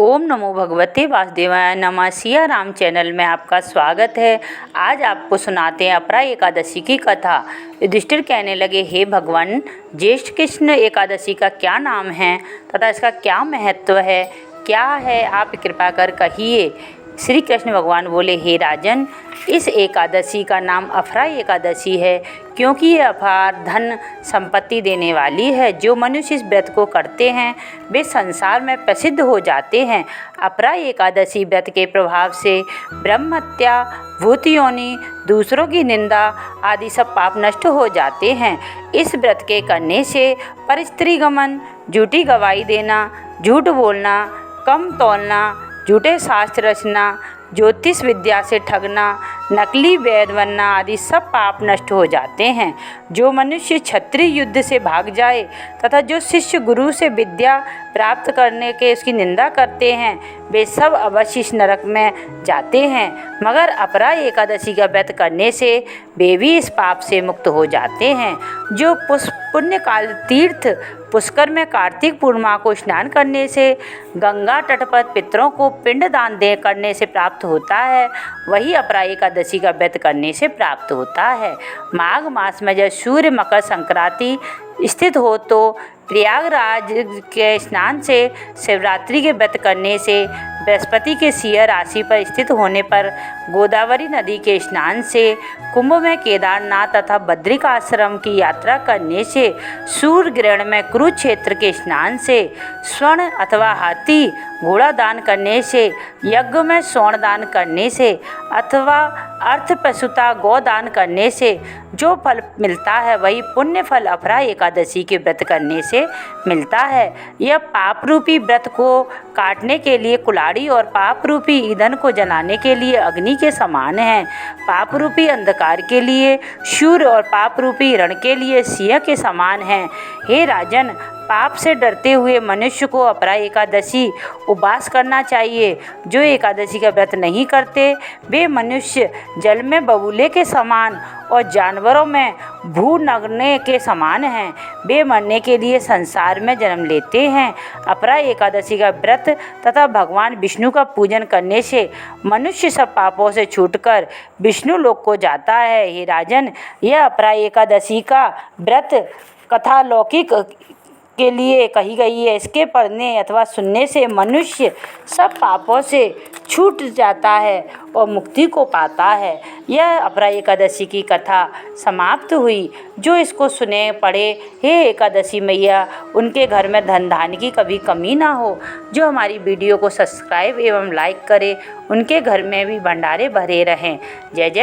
ओम नमो भगवते वासुदेवाय नमः। सिया राम चैनल में आपका स्वागत है। आज आपको सुनाते हैं अपरा एकादशी की कथा। युधिष्ठिर कहने लगे, हे भगवान, ज्येष्ठ कृष्ण एकादशी का क्या नाम है तथा इसका क्या महत्व है, क्या है, आप कृपा कर कहिए। श्री कृष्ण भगवान बोले, हे राजन, इस एकादशी का नाम अफरा एकादशी है, क्योंकि ये अपार धन संपत्ति देने वाली है। जो मनुष्य इस व्रत को करते हैं वे संसार में प्रसिद्ध हो जाते हैं। अपरा एकादशी व्रत के प्रभाव से ब्रह्म हत्या, भूत योनि, दूसरों की निंदा आदि सब पाप नष्ट हो जाते हैं। इस व्रत के करने से परस्त्री गमन, झूठी गवाही देना, झूठ बोलना, कम तौलना, झूठे शास्त्र रचना, ज्योतिष विद्या से ठगना, नकली वैद बनना आदि सब पाप नष्ट हो जाते हैं। जो मनुष्य क्षत्रिय युद्ध से भाग जाए तथा जो शिष्य गुरु से विद्या प्राप्त करने के उसकी निंदा करते हैं वे सब अवश्य इस नरक में जाते हैं, मगर अपरा एकादशी का व्रत करने से वे भी इस पाप से मुक्त हो जाते हैं। जो पुण्यकाल तीर्थ पुष्कर में कार्तिक पूर्णिमा को स्नान करने से, गंगा तट पर पितरों को पिंड दान दे करने से प्राप्त होता है, वही अपरा एकादशी का व्रत करने से प्राप्त होता है। माघ मास में जब सूर्य मकर संक्रांति स्थित हो तो प्रयागराज के स्नान से, शिवरात्रि के व्रत करने से, बृहस्पति के सिंह राशि पर स्थित होने पर, गोदावरी नदी के स्नान से, कुंभ में केदारनाथ तथा बद्रिक आश्रम की यात्रा करने से, सूर्य ग्रहण में कुरुक्षेत्र के स्नान से, स्वर्ण अथवा हाथी घोड़ा दान करने से, यज्ञ में स्वर्ण दान करने से अथवा अर्थ प्रसूता गौ दान करने से जो फल मिलता है वही पुण्य फल अपरा एकादशी के व्रत करने से मिलता है। यह पाप रूपी व्रत को काटने के लिए कुल्हाड़ी और पाप रूपी ईंधन को जलाने के लिए अग्नि के समान है। पाप रूपी अंधकार के लिए सूर्य और पाप रूपी रण के लिए सिंह के समान है। हे राजन, पाप से डरते हुए मनुष्य को अपरा एकादशी उपवास करना चाहिए। जो एकादशी का व्रत नहीं करते वे मनुष्य जल में बगुले के समान और जानवरों में भू नगने के समान हैं। वे मरने के लिए संसार में जन्म लेते हैं। अपरा एकादशी का व्रत तथा भगवान विष्णु का पूजन करने से मनुष्य सब पापों से छूटकर विष्णु लोक को जाता है। हे राजन, यह अपरा एकादशी का व्रत कथा लौकिक के लिए कही गई है। इसके पढ़ने अथवा सुनने से मनुष्य सब पापों से छूट जाता है और मुक्ति को पाता है। यह अपरा एकादशी की कथा समाप्त हुई। जो इसको सुने पढ़े, हे एकादशी मैया, उनके घर में धन धान्य की कभी कमी ना हो। जो हमारी वीडियो को सब्सक्राइब एवं लाइक करे, उनके घर में भी भंडारे भरे रहें। जय जय।